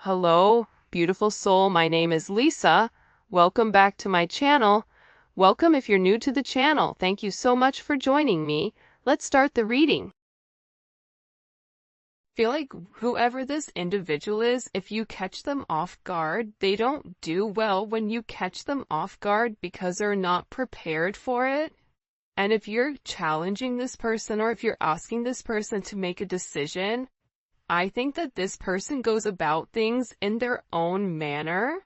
Hello, beautiful soul. My name is Lisa. Welcome back to my channel. Welcome if you're new to the channel. Thank you so much for joining me. Let's start the reading. Feel like whoever this individual is, if you catch them off guard, they don't do well when you catch them off guard because they're not prepared for it. And if you're challenging this person or if you're asking this person to make a decision, I think that this person goes about things in their own manner,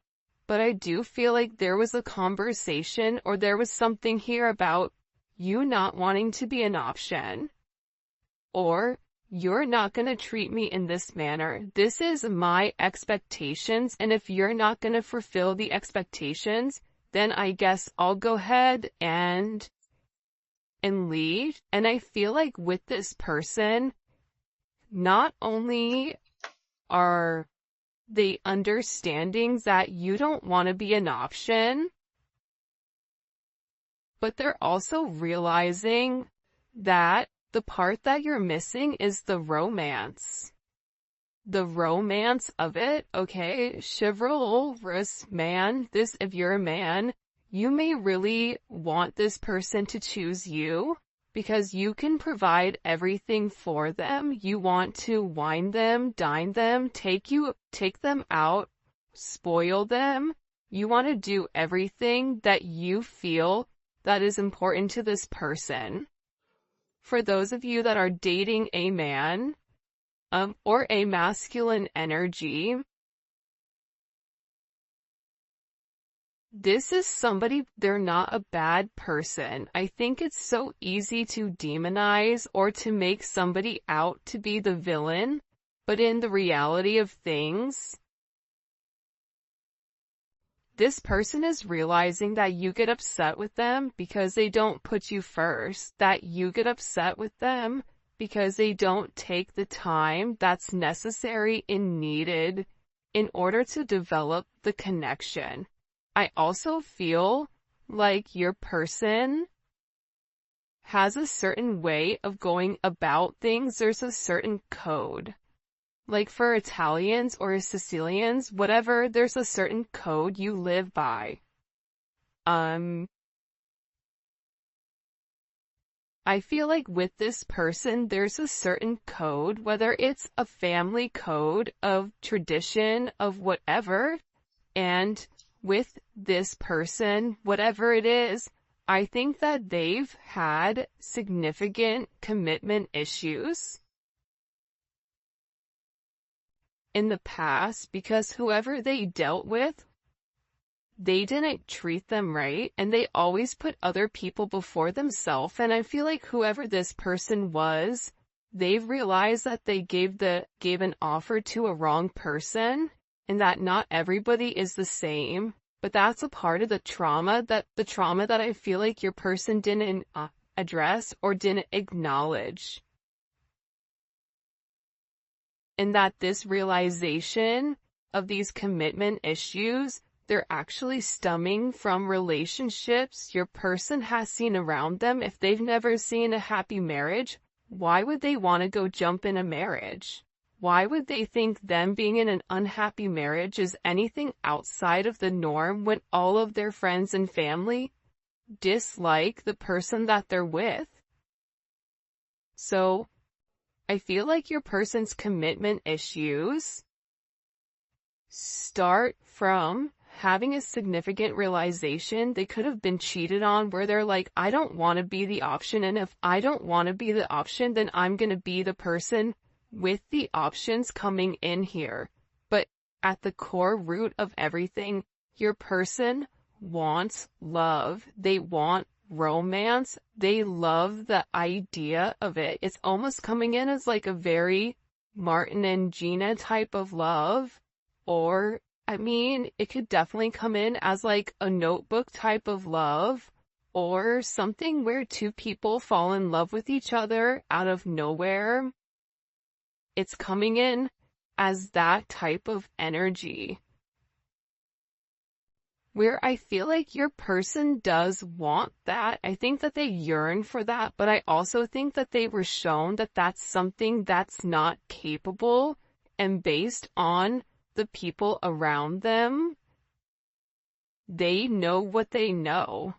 but I do feel like there was a conversation or there was something here about you not wanting to be an option, or you're not going to treat me in this manner. This is my expectations, and if you're not going to fulfill the expectations, then I guess I'll go ahead and leave. And I feel like with this person, not only are they understanding that you don't want to be an option, but they're also realizing that the part that you're missing is the romance. The romance of it, okay? Chivalrous man, if you're a man, you may really want this person to choose you, because you can provide everything for them. You want to wine them, dine them, take them out, spoil them. You want to do everything that you feel that is important to this person. For those of you that are dating a man, or a masculine energy, this is somebody, they're not a bad person. I think it's so easy to demonize or to make somebody out to be the villain, but in the reality of things, this person is realizing that you get upset with them because they don't put you first, that you get upset with them because they don't take the time that's necessary and needed in order to develop the connection. I also feel like your person has a certain way of going about things. There's a certain code. Like for Italians or Sicilians, whatever, there's a certain code you live by. I feel like with this person, there's a certain code, whether it's a family code of tradition of whatever, and with this person, whatever it is, I think that they've had significant commitment issues in the past because whoever they dealt with, they didn't treat them right, and they always put other people before themselves. And I feel like whoever this person was, they've realized that they gave an offer to a wrong person, and that not everybody is the same, but that's a part of the trauma that I feel like your person didn't address or didn't acknowledge. And that this realization of these commitment issues, they're actually stemming from relationships your person has seen around them. If they've never seen a happy marriage, why would they want to go jump in a marriage? Why would they think them being in an unhappy marriage is anything outside of the norm when all of their friends and family dislike the person that they're with? So, I feel like your person's commitment issues start from having a significant realization they could have been cheated on, where they're like, I don't want to be the option, and if I don't want to be the option, then I'm going to be the person with the options coming in here. But at the core root of everything, your person wants love. They want romance. They love the idea of it. It's almost coming in as like a very Martin and Gina type of love, or I mean, it could definitely come in as like a Notebook type of love, or something where two people fall in love with each other out of nowhere. It's coming in as that type of energy, where I feel like your person does want that. I think that they yearn for that, but I also think that they were shown that that's something that's not capable, and based on the people around them, they know what they know.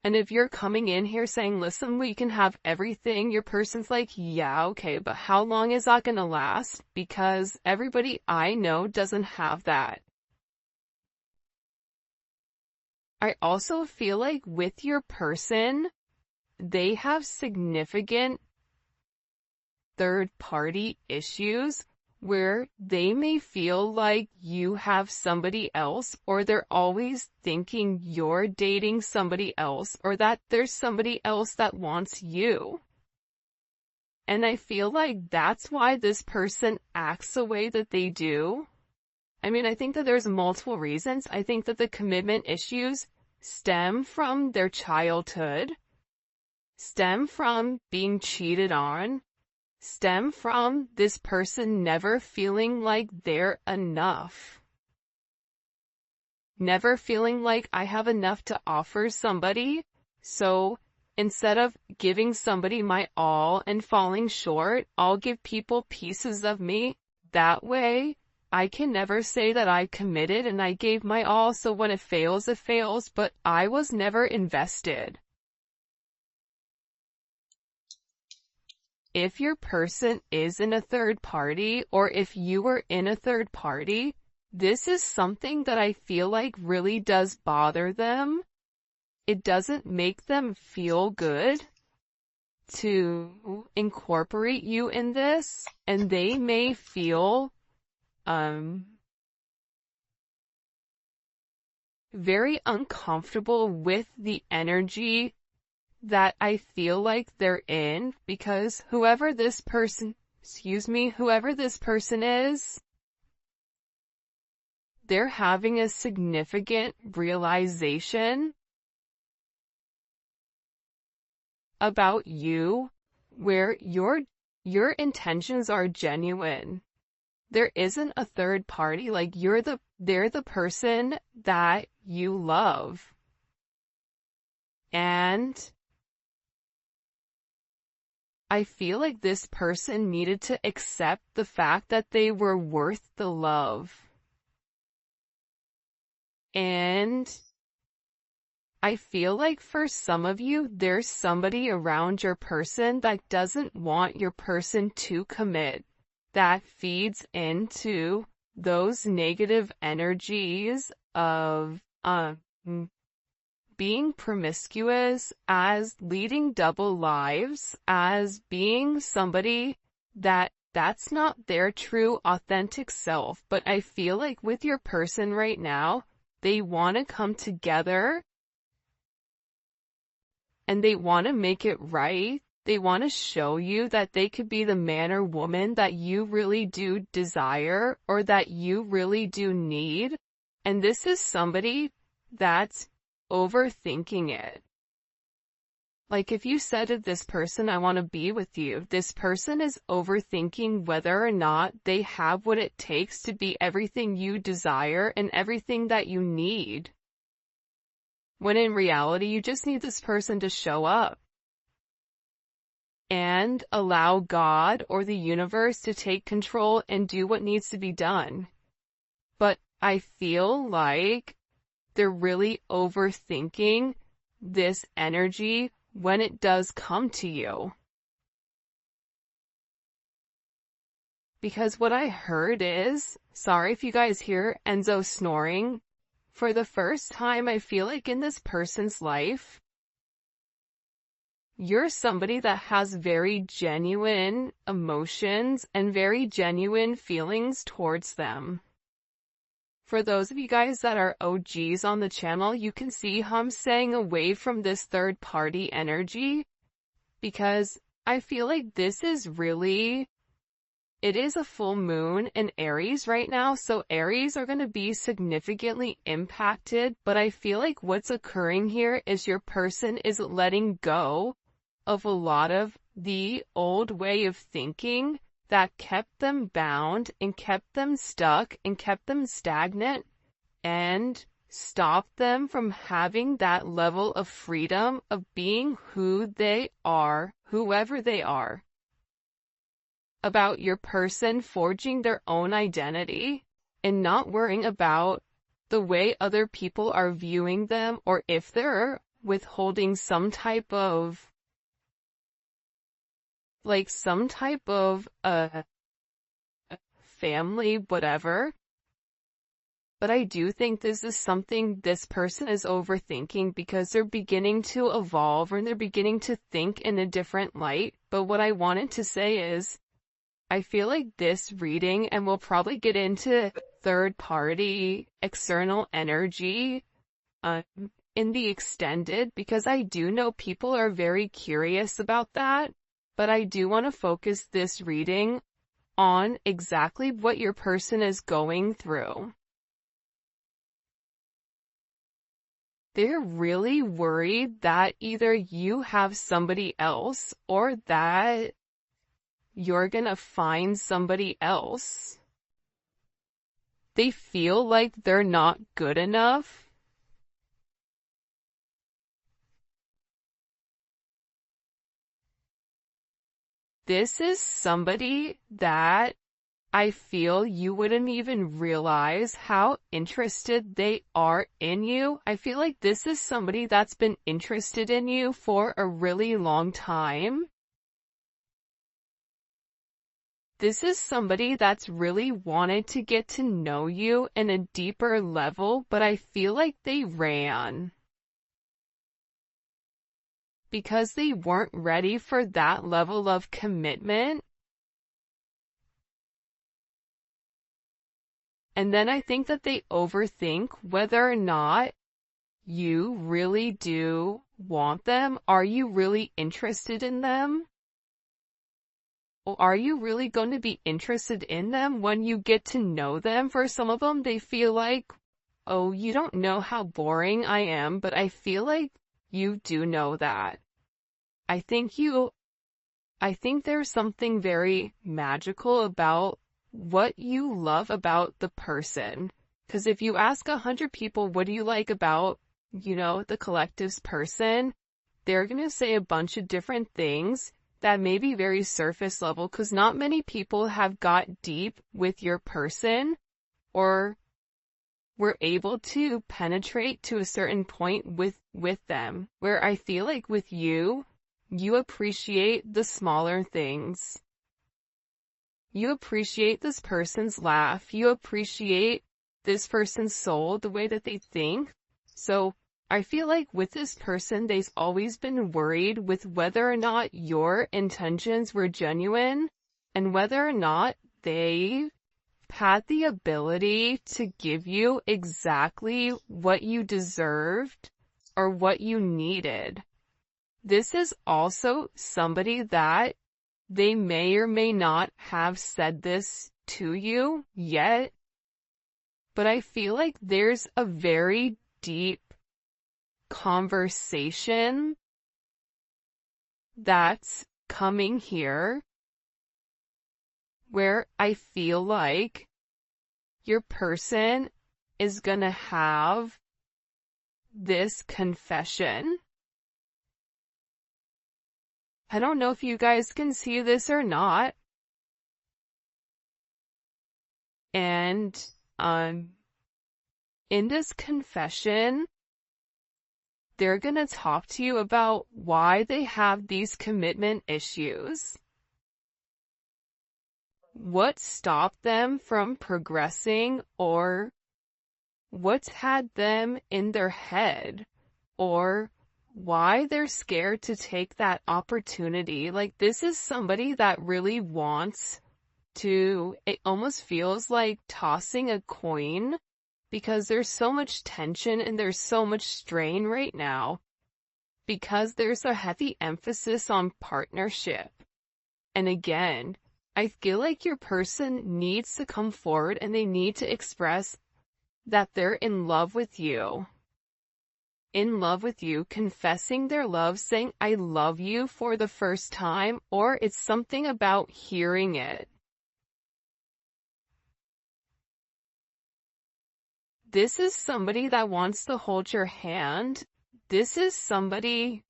And if you're coming in here saying, listen, we can have everything, your person's like, yeah, okay, but how long is that gonna last? Because everybody I know doesn't have that. I also feel like with your person, they have significant third-party issues where they may feel like you have somebody else, or they're always thinking you're dating somebody else, or that there's somebody else that wants you. And I feel like that's why this person acts the way that they do. I mean, I think that there's multiple reasons. I think that the commitment issues stem from their childhood, stem from being cheated on, stem from this person never feeling like they're enough. Never feeling like I have enough to offer somebody, so instead of giving somebody my all and falling short, I'll give people pieces of me. That way, I can never say that I committed and I gave my all, so when it fails, but I was never invested. If your person is in a third party, or if you were in a third party, this is something that I feel like really does bother them. It doesn't make them feel good to incorporate you in this, and they may feel very uncomfortable with the energy that I feel like they're in, because whoever this person is, they're having a significant realization about you where your intentions are genuine. There isn't a third party, like they're the person that you love. And I feel like this person needed to accept the fact that they were worth the love. And I feel like for some of you, there's somebody around your person that doesn't want your person to commit, that feeds into those negative energies of being promiscuous, as leading double lives, as being somebody that's not their true authentic self. But I feel like with your person right now, they want to come together and they want to make it right. They want to show you that they could be the man or woman that you really do desire, or that you really do need. And this is somebody that's overthinking it. Like if you said to this person, I want to be with you, this person is overthinking whether or not they have what it takes to be everything you desire and everything that you need. When in reality, you just need this person to show up and allow God or the universe to take control and do what needs to be done. But I feel like they're really overthinking this energy when it does come to you. Because what I heard is, sorry if you guys hear Enzo snoring, for the first time I feel like in this person's life, you're somebody that has very genuine emotions and very genuine feelings towards them. For those of you guys that are OGs on the channel, you can see how I'm staying away from this third party energy, because I feel like this is really, it is a full moon in Aries right now, so Aries are going to be significantly impacted, but I feel like what's occurring here is your person is letting go of a lot of the old way of thinking that kept them bound and kept them stuck and kept them stagnant and stopped them from having that level of freedom, of being who they are, whoever they are. about your person forging their own identity and not worrying about the way other people are viewing them, or if they're withholding some type of family, whatever. But I do think this is something this person is overthinking because they're beginning to evolve and they're beginning to think in a different light. But what I wanted to say is, I feel like this reading, and we'll probably get into third party, external energy, in the extended, because I do know people are very curious about that. But I do want to focus this reading on exactly what your person is going through. They're really worried that either you have somebody else or that you're gonna find somebody else. They feel like they're not good enough. This is somebody that I feel you wouldn't even realize how interested they are in you. I feel like this is somebody that's been interested in you for a really long time. This is somebody that's really wanted to get to know you in a deeper level, but I feel like they ran because they weren't ready for that level of commitment. And then I think that they overthink whether or not you really do want them. Are you really interested in them? Or are you really going to be interested in them when you get to know them? For some of them, they feel like, oh, you don't know how boring I am, but I feel like you do know that. I think there's something very magical about what you love about the person. Because if you ask 100 people, what do you like about, the collective's person, they're going to say a bunch of different things that may be very surface level, because not many people have got deep with your person or were able to penetrate to a certain point with them. Where I feel like with you, you appreciate the smaller things. You appreciate this person's laugh. You appreciate this person's soul, the way that they think. So I feel like with this person, they've always been worried with whether or not your intentions were genuine and whether or not they had the ability to give you exactly what you deserved or what you needed. This is also somebody that they may or may not have said this to you yet, but I feel like there's a very deep conversation that's coming here where I feel like your person is gonna have this confession. I don't know if you guys can see this or not. And, in this confession, they're gonna talk to you about why they have these commitment issues. What stopped them from progressing, or what's had them in their head, or why they're scared to take that opportunity. Like, this is somebody that really wants to, it almost feels like tossing a coin because there's so much tension and there's so much strain right now because there's a heavy emphasis on partnership. And again, I feel like your person needs to come forward and they need to express that they're in love with you. In love with you, confessing their love, saying, I love you for the first time, or it's something about hearing it. This is somebody that wants to hold your hand. This is somebody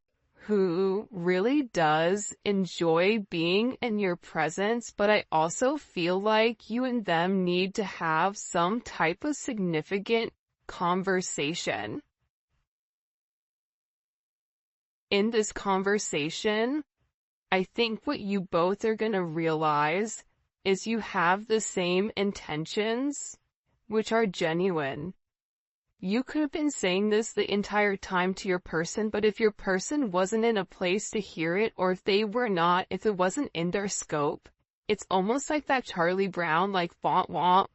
who really does enjoy being in your presence, but I also feel like you and them need to have some type of significant conversation. In this conversation, I think what you both are going to realize is you have the same intentions, which are genuine. You could have been saying this the entire time to your person, but if your person wasn't in a place to hear it, or if it wasn't in their scope, it's almost like that Charlie Brown, like, want,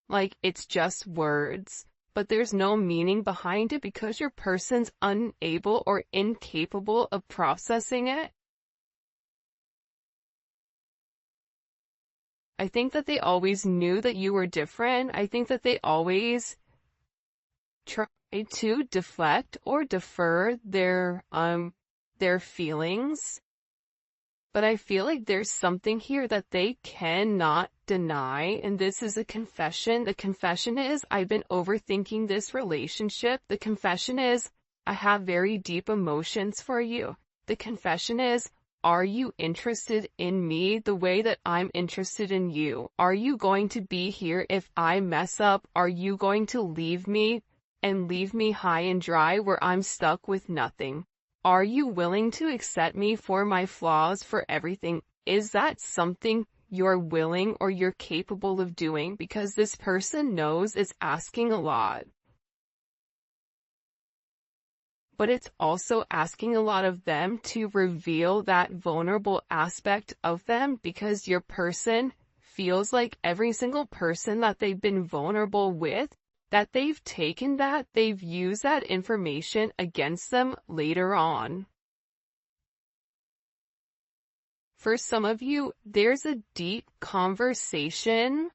like, it's just words, but there's no meaning behind it because your person's unable or incapable of processing it. I think that they always knew that you were different. I think that they always tried to deflect or defer their feelings. But I feel like there's something here that they cannot deny, and this is a confession. The confession is, I've been overthinking this relationship. The confession is, I have very deep emotions for you. The confession is, are you interested in me the way that I'm interested in you? Are you going to be here if I mess up? Are you going to leave me and leave me high and dry where I'm stuck with nothing? Are you willing to accept me for my flaws, for everything? Is that something you're willing or you're capable of doing? Because this person knows it's asking a lot. But it's also asking a lot of them to reveal that vulnerable aspect of them, because your person feels like every single person that they've been vulnerable with, that they've used that information against them later on. For some of you, there's a deep conversation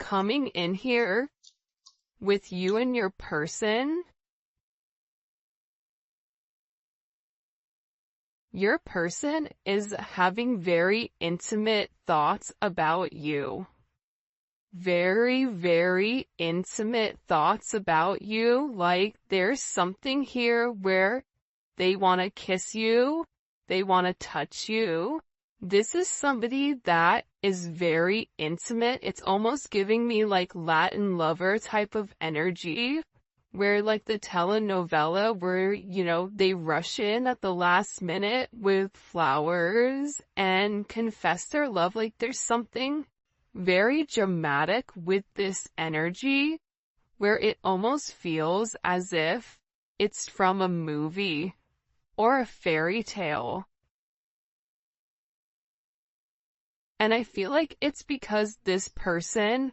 coming in here with you and your person. Your person is having very intimate thoughts about you. Very, very intimate thoughts about you. Like, there's something here where they want to kiss you. They want to touch you. This is somebody that is very intimate. It's almost giving me like Latin lover type of energy, where like the telenovela where, they rush in at the last minute with flowers and confess their love. Like, there's something very dramatic with this energy where it almost feels as if it's from a movie or a fairy tale. And I feel like it's because this person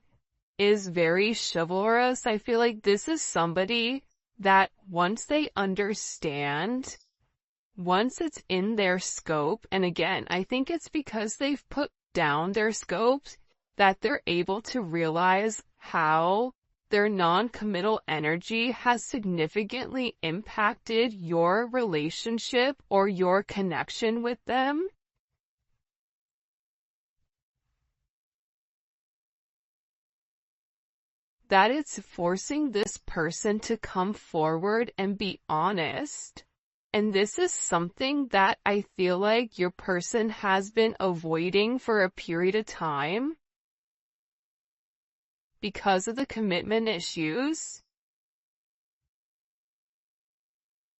is very chivalrous. I feel like this is somebody that once they understand, once it's in their scope, and again, I think it's because they've put down their scopes, that they're able to realize how their non-committal energy has significantly impacted your relationship or your connection with them. That it's forcing this person to come forward and be honest. And this is something that I feel like your person has been avoiding for a period of time because of the commitment issues.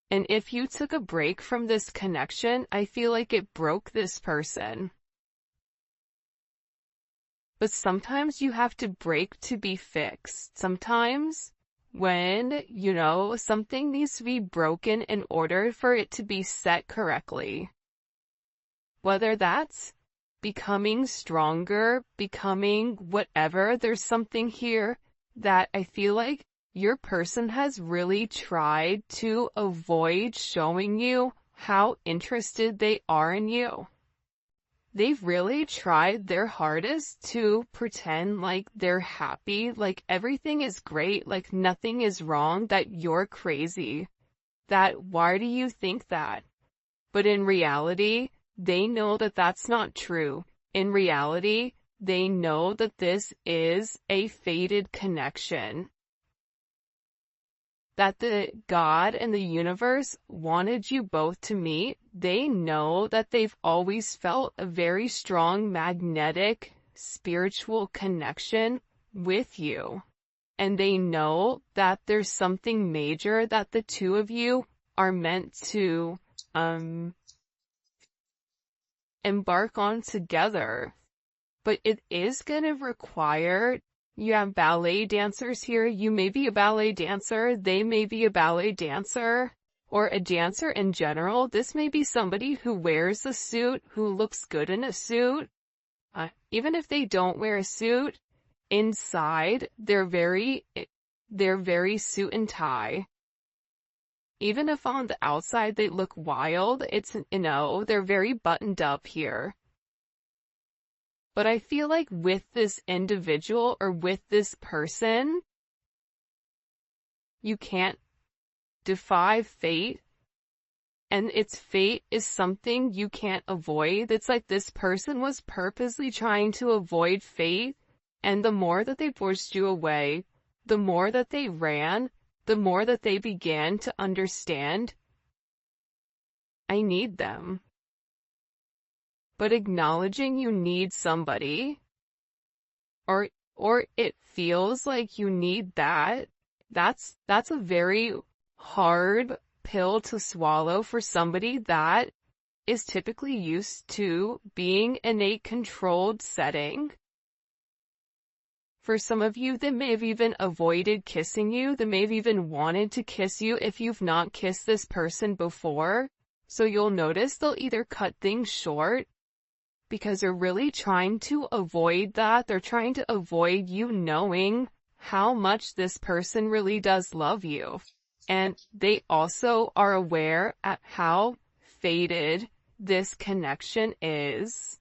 And if you took a break from this connection, I feel like it broke this person. But sometimes you have to break to be fixed. Sometimes when, something needs to be broken in order for it to be set correctly. Whether that's becoming stronger, becoming whatever, there's something here that I feel like your person has really tried to avoid showing you how interested they are in you. They've really tried their hardest to pretend like they're happy, like everything is great, like nothing is wrong, that you're crazy. That why do you think that? But in reality, they know that that's not true. In reality, they know that this is a fated connection. that the God and the universe wanted you both to meet. They know that they've always felt a very strong magnetic spiritual connection with you. And they know that there's something major that the two of you are meant to embark on together. But it is going to require, you have ballet dancers here, you may be a ballet dancer, they may be a ballet dancer, or a dancer in general. This may be somebody who wears a suit, who looks good in a suit. Even if they don't wear a suit, inside, they're very suit and tie. Even if on the outside they look wild, they're very buttoned up here. But I feel like with this individual or with this person, you can't defy fate. And its fate is something you can't avoid. It's like this person was purposely trying to avoid fate. And the more that they pushed you away, the more that they ran, the more that they began to understand, I need them. But acknowledging you need somebody, or it feels like you need that's a very hard pill to swallow for somebody that is typically used to being in a controlled setting. For some of you, they may have even avoided kissing you. They may have even wanted to kiss you if you've not kissed this person before. So you'll notice they'll either cut things short because they're really trying to avoid that. They're trying to avoid you knowing how much this person really does love you. And they also are aware at how fated this connection is.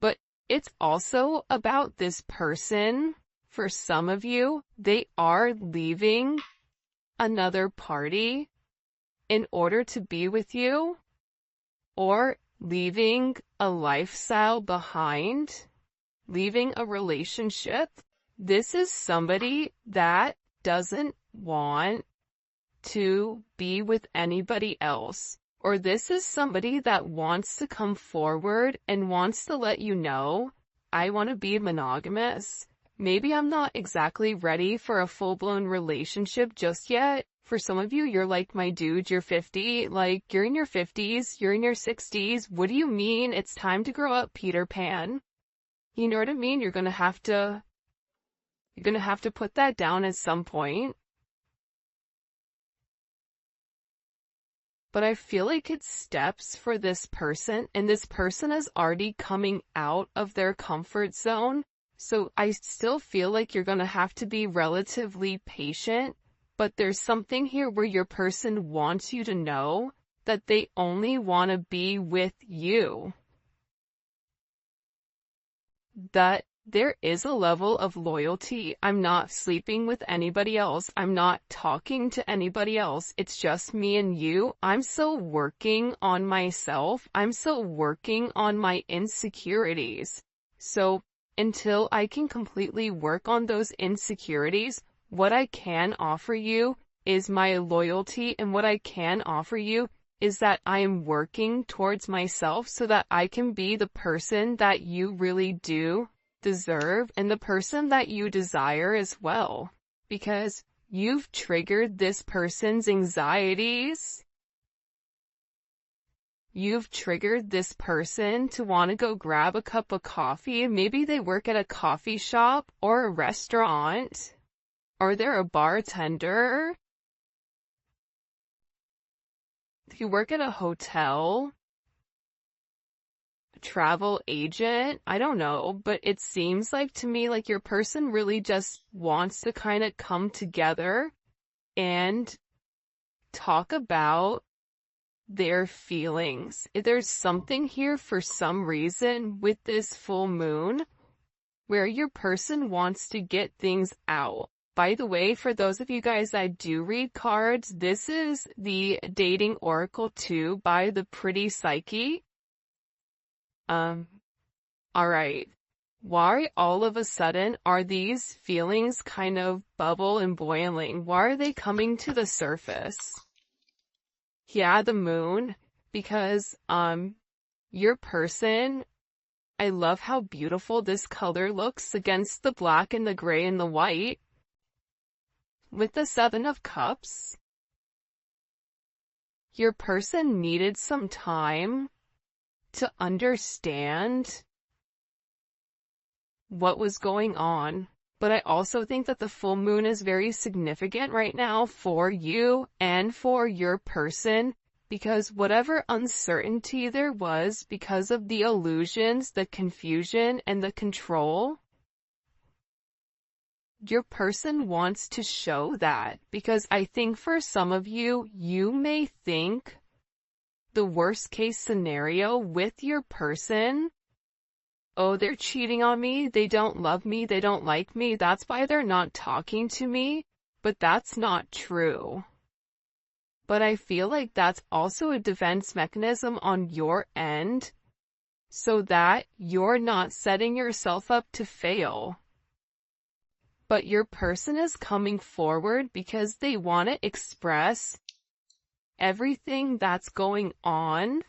But it's also about this person. For some of you, they are leaving another party in order to be with you, or leaving a lifestyle behind, leaving a relationship. This is somebody that doesn't want to be with anybody else. Or this is somebody that wants to come forward and wants to let you know, I want to be monogamous. Maybe I'm not exactly ready for a full-blown relationship just yet. For some of you, you're like, my dude, you're 50, like, you're in your 50s, you're in your 60s. What do you mean it's time to grow up, Peter Pan? You know what I mean? You're gonna have to put that down at some point. But I feel like it's steps for this person, and this person is already coming out of their comfort zone. So I still feel like you're gonna have to be relatively patient, but there's something here where your person wants you to know that they only want to be with you. That there is a level of loyalty. I'm not sleeping with anybody else. I'm not talking to anybody else. It's just me and you. I'm still working on myself. I'm still working on my insecurities. So until I can completely work on those insecurities, what I can offer you is my loyalty, and what I can offer you is that I am working towards myself so that I can be the person that you really do deserve and the person that you desire as well. Because you've triggered this person's anxieties. You've triggered this person to want to go grab a cup of coffee. Maybe they work at a coffee shop or a restaurant. Or they're a bartender. You work at a hotel, a travel agent, I don't know, but it seems like to me like your person really just wants to kind of come together and talk about their feelings. There's something here for some reason with this full moon where your person wants to get things out. By the way, for those of you guys that do read cards, this is the Dating Oracle 2 by the Pretty Psyche. Alright. Why all of a sudden are these feelings kind of bubble and boiling? Why are they coming to the surface? Yeah, the moon, because, your person, I love how beautiful this color looks against the black and the gray and the white. With the Seven of Cups, your person needed some time to understand what was going on. But I also think that the full moon is very significant right now for you and for your person, because whatever uncertainty there was because of the illusions, the confusion, and the control, your person wants to show that, because I think for some of you, you may think the worst case scenario with your person, oh, they're cheating on me, they don't love me, they don't like me, that's why they're not talking to me, but that's not true. But I feel like that's also a defense mechanism on your end, so that you're not setting yourself up to fail. But your person is coming forward because they want to express everything that's going on,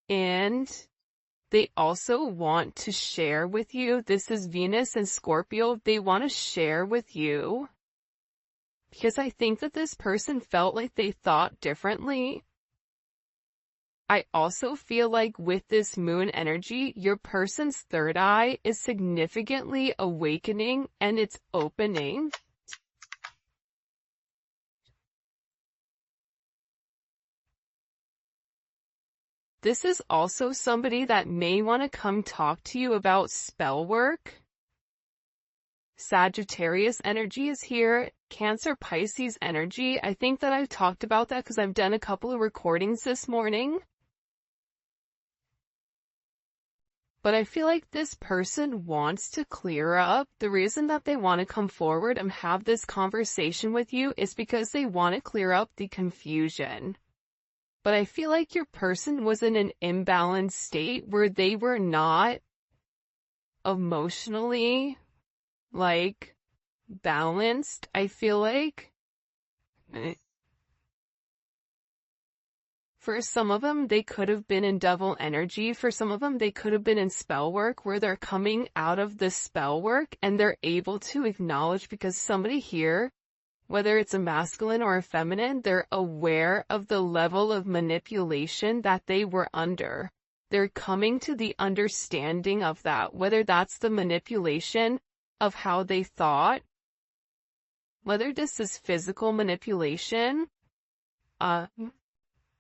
and they also want to share with you. This is Venus and Scorpio. They want to share with you because I think that this person felt like they thought differently. I also feel like with this moon energy, your person's third eye is significantly awakening and it's opening. This is also somebody that may want to come talk to you about spell work. Sagittarius energy is here. Cancer, Pisces energy. I think that I've talked about that because I've done a couple of recordings this morning. But I feel like this person wants to clear up. The reason that they want to come forward and have this conversation with you is because they want to clear up the confusion. But I feel like your person was in an imbalanced state where they were not emotionally, balanced, I feel like. For some of them, they could have been in devil energy. For some of them, they could have been in spell work where they're coming out of the spell work and they're able to acknowledge, because somebody here, whether it's a masculine or a feminine, they're aware of the level of manipulation that they were under. They're coming to the understanding of that, whether that's the manipulation of how they thought, whether this is physical manipulation,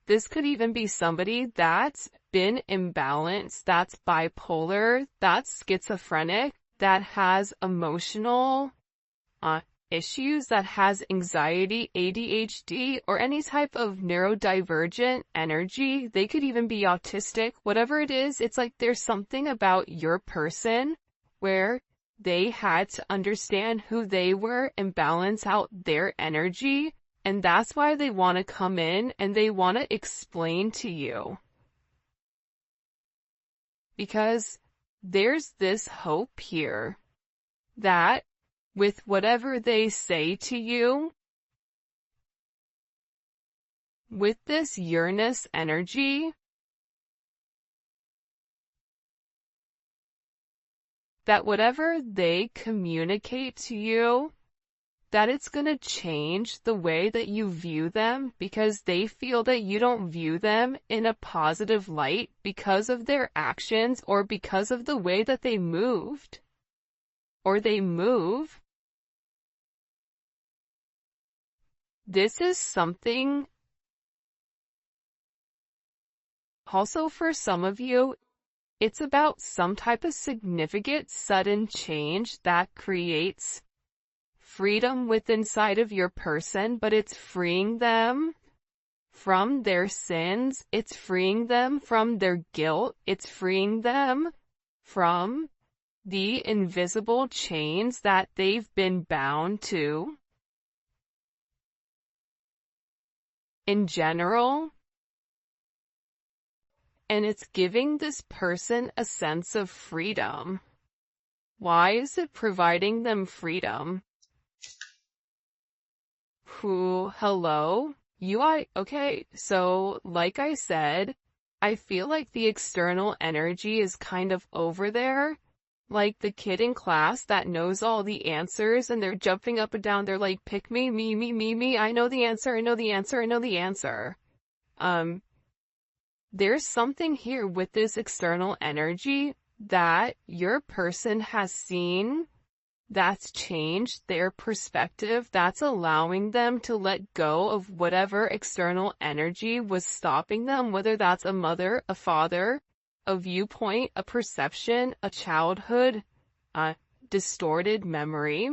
this could even be somebody that's been imbalanced, that's bipolar, that's schizophrenic, that has emotional issues, that has anxiety, ADHD, or any type of neurodivergent energy. They could even be autistic. Whatever it is, it's like there's something about your person where they had to understand who they were and balance out their energy. And that's why they want to come in and they want to explain to you. Because there's this hope here that with whatever they say to you, with this Uranus energy, that whatever they communicate to you, that it's going to change the way that you view them, because they feel that you don't view them in a positive light because of their actions or because of the way that they moved or they move. This is something also for some of you. It's about some type of significant sudden change that creates freedom within inside of your person, but it's freeing them from their sins, it's freeing them from their guilt, it's freeing them from the invisible chains that they've been bound to. In general, and it's giving this person a sense of freedom. Why is it providing them freedom? Hello? Okay, so like I said, I feel like the external energy is kind of over there. Like the kid in class that knows all the answers and they're jumping up and down. They're like, pick me, me. I know the answer. I know the answer. I know the answer. There's something here with this external energy that your person has seen that's changed their perspective, that's allowing them to let go of whatever external energy was stopping them, whether that's a mother, a father, a viewpoint, a perception, a childhood, a distorted memory.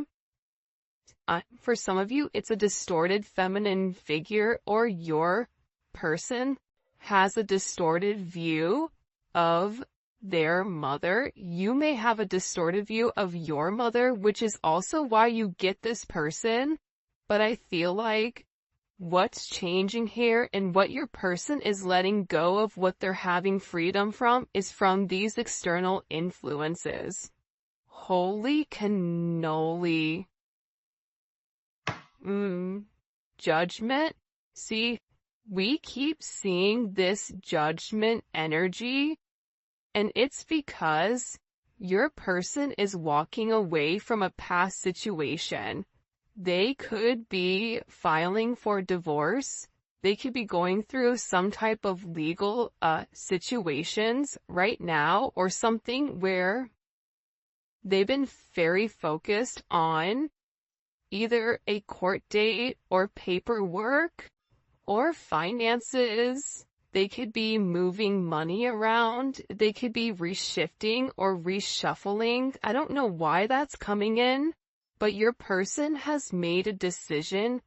For some of you, it's a distorted feminine figure, or your person has a distorted view of their mother. You may have a distorted view of your mother, which is also why you get this person. But I feel like what's changing here and what your person is letting go of, what they're having freedom from, is from these external influences. Holy cannoli. Judgment. See, we keep seeing this judgment energy, and it's because your person is walking away from a past situation. They could be filing for divorce. They could be going through some type of legal situations right now, or something where they've been very focused on either a court date or paperwork or finances. They could be moving money around. They could be reshifting or reshuffling. I don't know why that's coming in, but your person has made a decision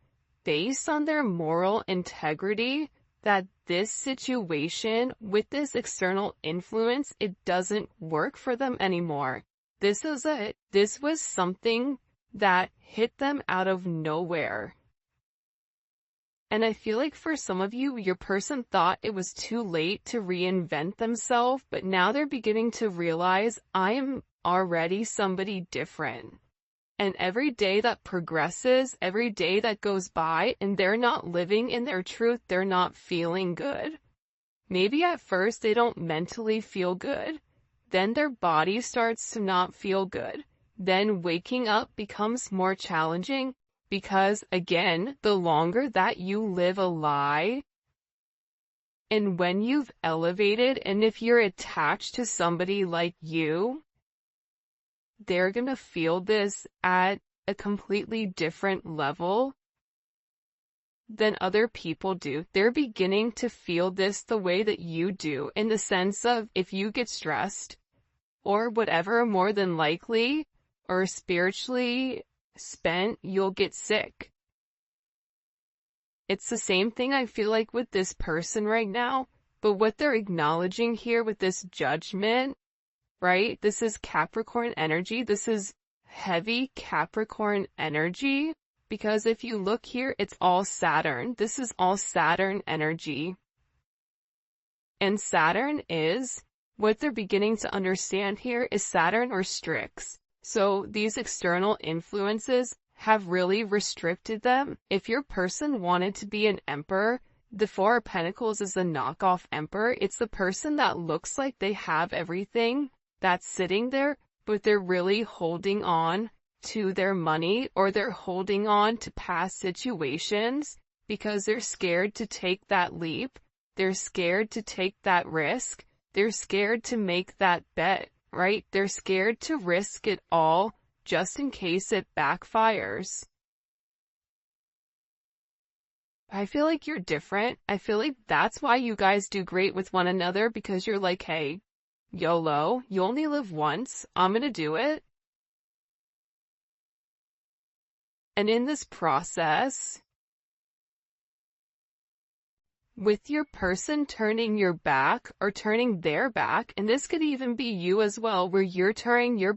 based on their moral integrity that this situation with this external influence, it doesn't work for them anymore. This was something that hit them out of nowhere. And I feel like for some of you, your person thought it was too late to reinvent themselves, but now they're beginning to realize, I am already somebody different. And every day that progresses, every day that goes by, and they're not living in their truth, they're not feeling good. Maybe at first they don't mentally feel good. Then their body starts to not feel good. Then waking up becomes more challenging. Because, again, the longer that you live a lie, and when you've elevated, and if you're attached to somebody like you, they're gonna feel this at a completely different level than other people do. They're beginning to feel this the way that you do, in the sense of, if you get stressed, or whatever, more than likely, or spiritually spent, you'll get sick. It's the same thing I feel like with this person right now, but what they're acknowledging here with this judgment, right? This is Capricorn energy. This is heavy Capricorn energy, because if you look here, it's all Saturn. This is all Saturn energy. And Saturn is, what they're beginning to understand here is Saturn or Strix. So these external influences have really restricted them. If your person wanted to be an emperor, the Four of Pentacles is a knockoff emperor. It's the person that looks like they have everything that's sitting there, but they're really holding on to their money, or they're holding on to past situations because they're scared to take that leap. They're scared to take that risk. They're scared to make that bet. Right? They're scared to risk it all just in case it backfires. I feel like you're different. I feel like that's why you guys do great with one another, because you're like, hey, YOLO, you only live once. I'm gonna do it. And in this process, with your person turning your back or turning their back, and this could even be you as well, where you're turning your back